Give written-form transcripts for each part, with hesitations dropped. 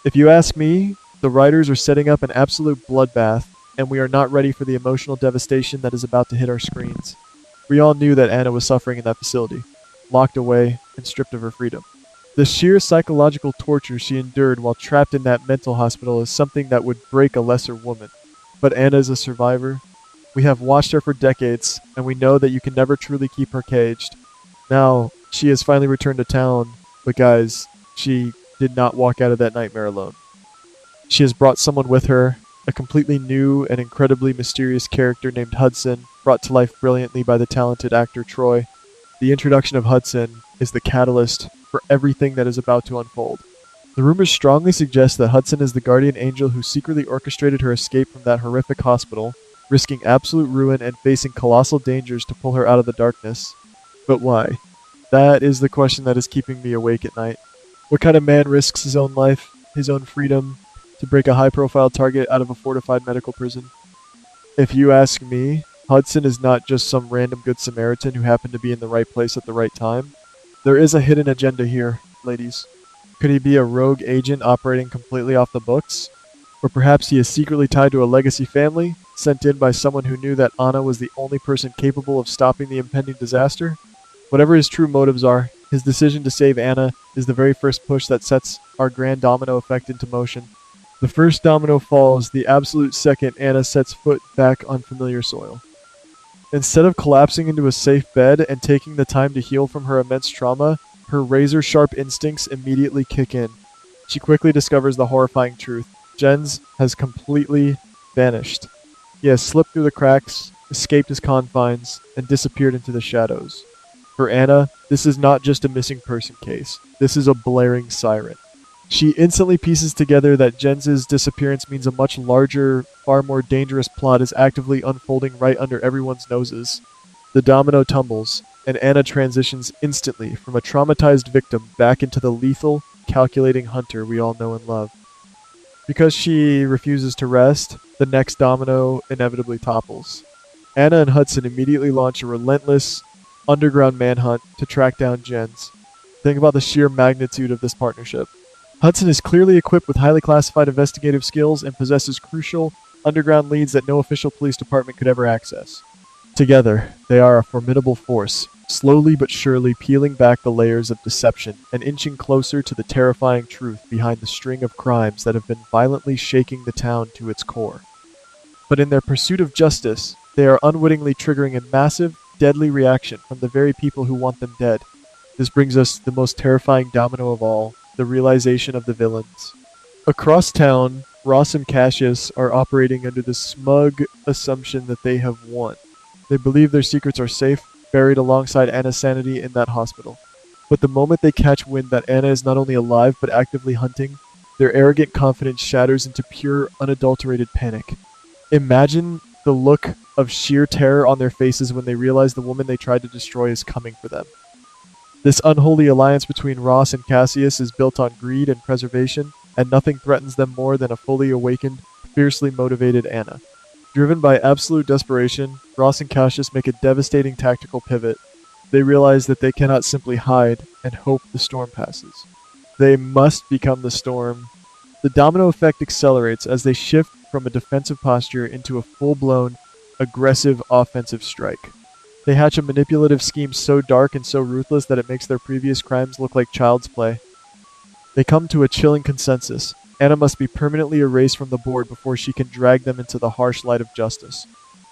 If you ask me, the writers are setting up an absolute bloodbath, and we are not ready for the emotional devastation that is about to hit our screens. We all knew that Anna was suffering in that facility, locked away and stripped of her freedom. The sheer psychological torture she endured while trapped in that mental hospital is something that would break a lesser woman. But Anna is a survivor. We have watched her for decades, and we know that you can never truly keep her caged. Now, she has finally returned to town, but guys, she did not walk out of that nightmare alone. She has brought someone with her, a completely new and incredibly mysterious character named Hudson, brought to life brilliantly by the talented actor Troy. The introduction of Hudson is the catalyst for everything that is about to unfold. The rumors strongly suggest that Hudson is the guardian angel who secretly orchestrated her escape from that horrific hospital, risking absolute ruin and facing colossal dangers to pull her out of the darkness. But why? That is the question that is keeping me awake at night. What kind of man risks his own life, his own freedom, to break a high-profile target out of a fortified medical prison? If you ask me, Hudson is not just some random good Samaritan who happened to be in the right place at the right time. There is a hidden agenda here, ladies. Could he be a rogue agent operating completely off the books? Or perhaps he is secretly tied to a legacy family, sent in by someone who knew that Anna was the only person capable of stopping the impending disaster? Whatever his true motives are, his decision to save Anna is the very first push that sets our grand domino effect into motion. The first domino falls the absolute second Anna sets foot back on familiar soil. Instead of collapsing into a safe bed and taking the time to heal from her immense trauma, her razor-sharp instincts immediately kick in. She quickly discovers the horrifying truth. Jens has completely vanished. He has slipped through the cracks, escaped his confines, and disappeared into the shadows. For Anna, this is not just a missing person case. This is a blaring siren. She instantly pieces together that Jens's disappearance means a much larger, far more dangerous plot is actively unfolding right under everyone's noses. The domino tumbles, and Anna transitions instantly from a traumatized victim back into the lethal, calculating hunter we all know and love. Because she refuses to rest, the next domino inevitably topples. Anna and Hudson immediately launch a relentless, underground manhunt to track down Jens. Think about the sheer magnitude of this partnership. Hudson is clearly equipped with highly classified investigative skills and possesses crucial, underground leads that no official police department could ever access. Together, they are a formidable force, slowly but surely peeling back the layers of deception and inching closer to the terrifying truth behind the string of crimes that have been violently shaking the town to its core. But in their pursuit of justice, they are unwittingly triggering a massive, deadly reaction from the very people who want them dead. This brings us to the most terrifying domino of all, the realization of the villains. Across town, Ross and Cassius are operating under the smug assumption that they have won. They believe their secrets are safe, buried alongside Anna's sanity in that hospital. But the moment they catch wind that Anna is not only alive but actively hunting, their arrogant confidence shatters into pure, unadulterated panic. Imagine the look of sheer terror on their faces when they realize the woman they tried to destroy is coming for them. This unholy alliance between Ross and Cassius is built on greed and preservation, and nothing threatens them more than a fully awakened, fiercely motivated Anna. Driven by absolute desperation, Ross and Cassius make a devastating tactical pivot. They realize that they cannot simply hide and hope the storm passes. They must become the storm. The domino effect accelerates as they shift from a defensive posture into a full-blown, aggressive offensive strike. They hatch a manipulative scheme so dark and so ruthless that it makes their previous crimes look like child's play. They come to a chilling consensus. Anna must be permanently erased from the board before she can drag them into the harsh light of justice.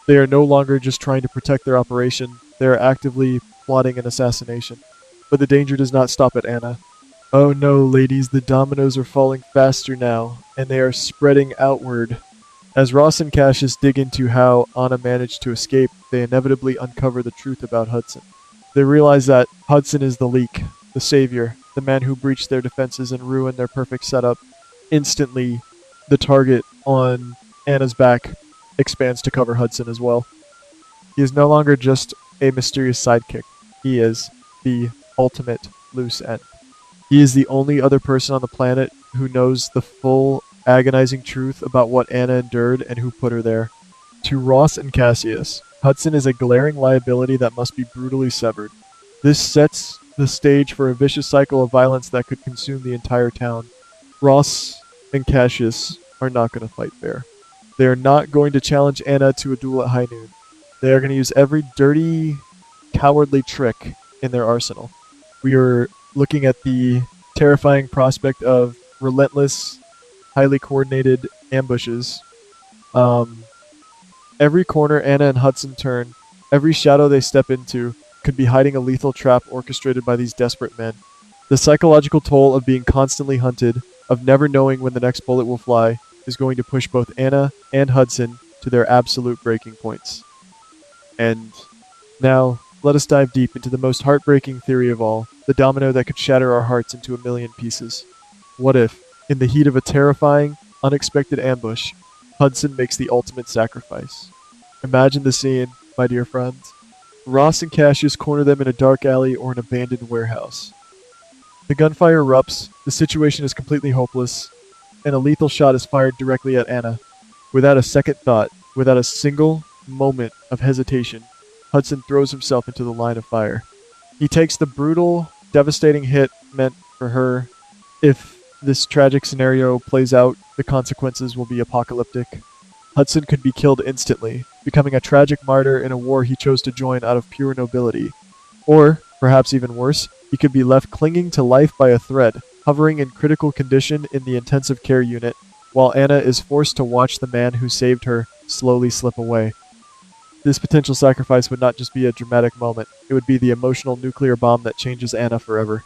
They are no longer just trying to protect their operation, they are actively plotting an assassination. But the danger does not stop at Anna. Oh no, ladies, the dominoes are falling faster now, and they are spreading outward. As Ross and Cassius dig into how Anna managed to escape, they inevitably uncover the truth about Hudson. They realize that Hudson is the leak, the savior, the man who breached their defenses and ruined their perfect setup. Instantly, the target on Anna's back expands to cover Hudson as well. He is no longer just a mysterious sidekick. He is the ultimate loose end. He is the only other person on the planet who knows the full, agonizing truth about what Anna endured and who put her there. To Ross and Cassius, Hudson is a glaring liability that must be brutally severed. This sets the stage for a vicious cycle of violence that could consume the entire town. Ross and Cassius are not going to fight fair. They are not going to challenge Anna to a duel at high noon. They are going to use every dirty, cowardly trick in their arsenal. We are looking at the terrifying prospect of relentless, highly coordinated ambushes. Um, every corner Anna and Hudson turn, every shadow they step into, could be hiding a lethal trap orchestrated by these desperate men. The psychological toll of being constantly hunted, of never knowing when the next bullet will fly, is going to push both Anna and Hudson to their absolute breaking points. And now, let us dive deep into the most heartbreaking theory of all, the domino that could shatter our hearts into a million pieces. What if, in the heat of a terrifying, unexpected ambush, Hudson makes the ultimate sacrifice? Imagine the scene, my dear friends. Ross and Cassius corner them in a dark alley or an abandoned warehouse. The gunfire erupts, the situation is completely hopeless, and a lethal shot is fired directly at Anna. Without a second thought, without a single moment of hesitation, Hudson throws himself into the line of fire. He takes the brutal, devastating hit meant for her. If this tragic scenario plays out, the consequences will be apocalyptic. Hudson could be killed instantly, becoming a tragic martyr in a war he chose to join out of pure nobility. Or, perhaps even worse, he could be left clinging to life by a thread, hovering in critical condition in the intensive care unit, while Anna is forced to watch the man who saved her slowly slip away. This potential sacrifice would not just be a dramatic moment, it would be the emotional nuclear bomb that changes Anna forever.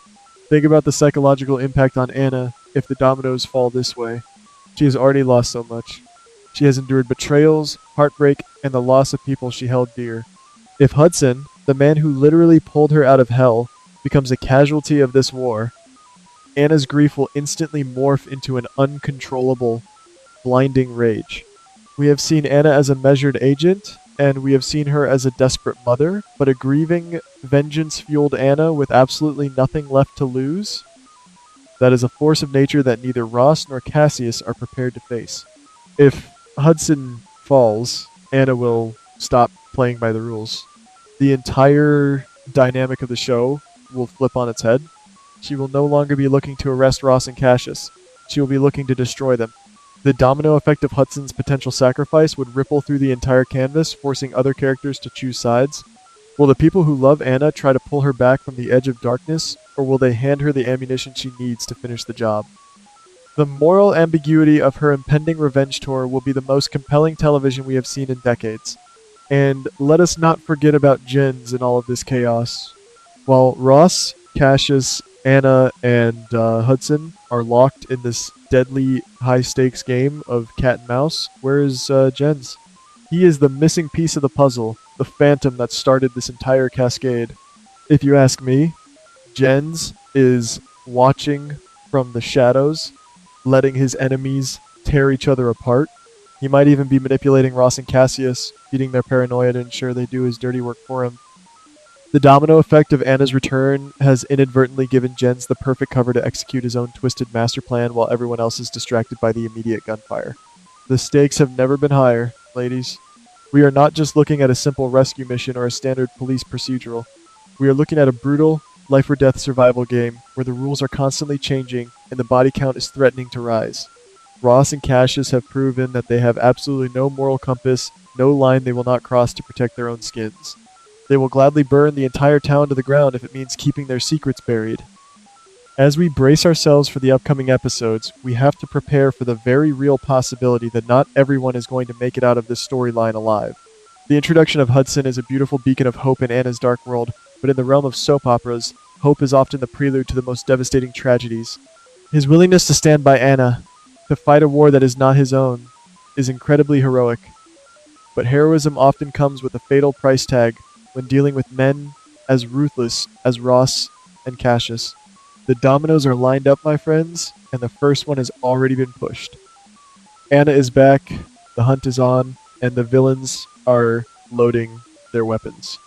Think about the psychological impact on Anna if the dominoes fall this way. She has already lost so much. She has endured betrayals, heartbreak, and the loss of people she held dear. If Hudson, the man who literally pulled her out of hell, becomes a casualty of this war, Anna's grief will instantly morph into an uncontrollable, blinding rage. We have seen Anna as a measured agent, and we have seen her as a desperate mother, but a grieving, vengeance-fueled Anna with absolutely nothing left to lose? That is a force of nature that neither Ross nor Cassius are prepared to face. If Hudson falls, Anna will stop playing by the rules. The entire dynamic of the show will flip on its head. She will no longer be looking to arrest Ross and Cassius. She will be looking to destroy them. The domino effect of Hudson's potential sacrifice would ripple through the entire canvas, forcing other characters to choose sides. Will the people who love Anna try to pull her back from the edge of darkness, or will they hand her the ammunition she needs to finish the job? The moral ambiguity of her impending revenge tour will be the most compelling television we have seen in decades. And let us not forget about Jens in all of this chaos. While Ross, Cassius, Anna, and Hudson are locked in this deadly high-stakes game of cat and mouse, where is Jens? He is the missing piece of the puzzle, the phantom that started this entire cascade. If you ask me, Jens is watching from the shadows, letting his enemies tear each other apart. He might even be manipulating Ross and Cassius, feeding their paranoia to ensure they do his dirty work for him. The domino effect of Anna's return has inadvertently given Jens the perfect cover to execute his own twisted master plan while everyone else is distracted by the immediate gunfire. The stakes have never been higher, ladies. We are not just looking at a simple rescue mission or a standard police procedural. We are looking at a brutal, life-or-death survival game where the rules are constantly changing and the body count is threatening to rise. Ross and Cassius have proven that they have absolutely no moral compass, no line they will not cross to protect their own skins. They will gladly burn the entire town to the ground if it means keeping their secrets buried. As we brace ourselves for the upcoming episodes, we have to prepare for the very real possibility that not everyone is going to make it out of this storyline alive. The introduction of Hudson is a beautiful beacon of hope in Anna's dark world, but in the realm of soap operas, hope is often the prelude to the most devastating tragedies. His willingness to stand by Anna, to fight a war that is not his own, is incredibly heroic. But heroism often comes with a fatal price tag when dealing with men as ruthless as Ross and Cassius. The dominoes are lined up, my friends, and the first one has already been pushed. Anna is back, the hunt is on, and the villains are loading their weapons.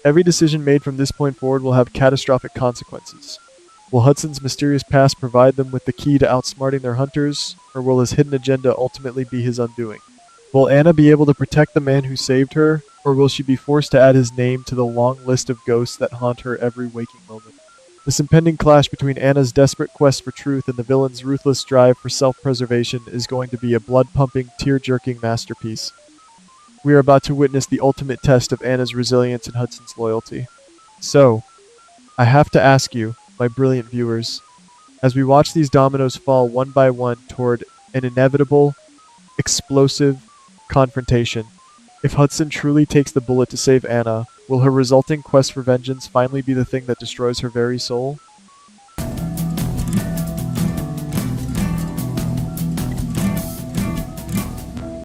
Every decision made from this point forward will have catastrophic consequences. Will Hudson's mysterious past provide them with the key to outsmarting their hunters, or will his hidden agenda ultimately be his undoing? Will Anna be able to protect the man who saved her, or will she be forced to add his name to the long list of ghosts that haunt her every waking moment? This impending clash between Anna's desperate quest for truth and the villain's ruthless drive for self-preservation is going to be a blood-pumping, tear-jerking masterpiece. We are about to witness the ultimate test of Anna's resilience and Hudson's loyalty. So, I have to ask you, my brilliant viewers, as we watch these dominoes fall one by one toward an inevitable, explosive confrontation, if Hudson truly takes the bullet to save Anna, will her resulting quest for vengeance finally be the thing that destroys her very soul?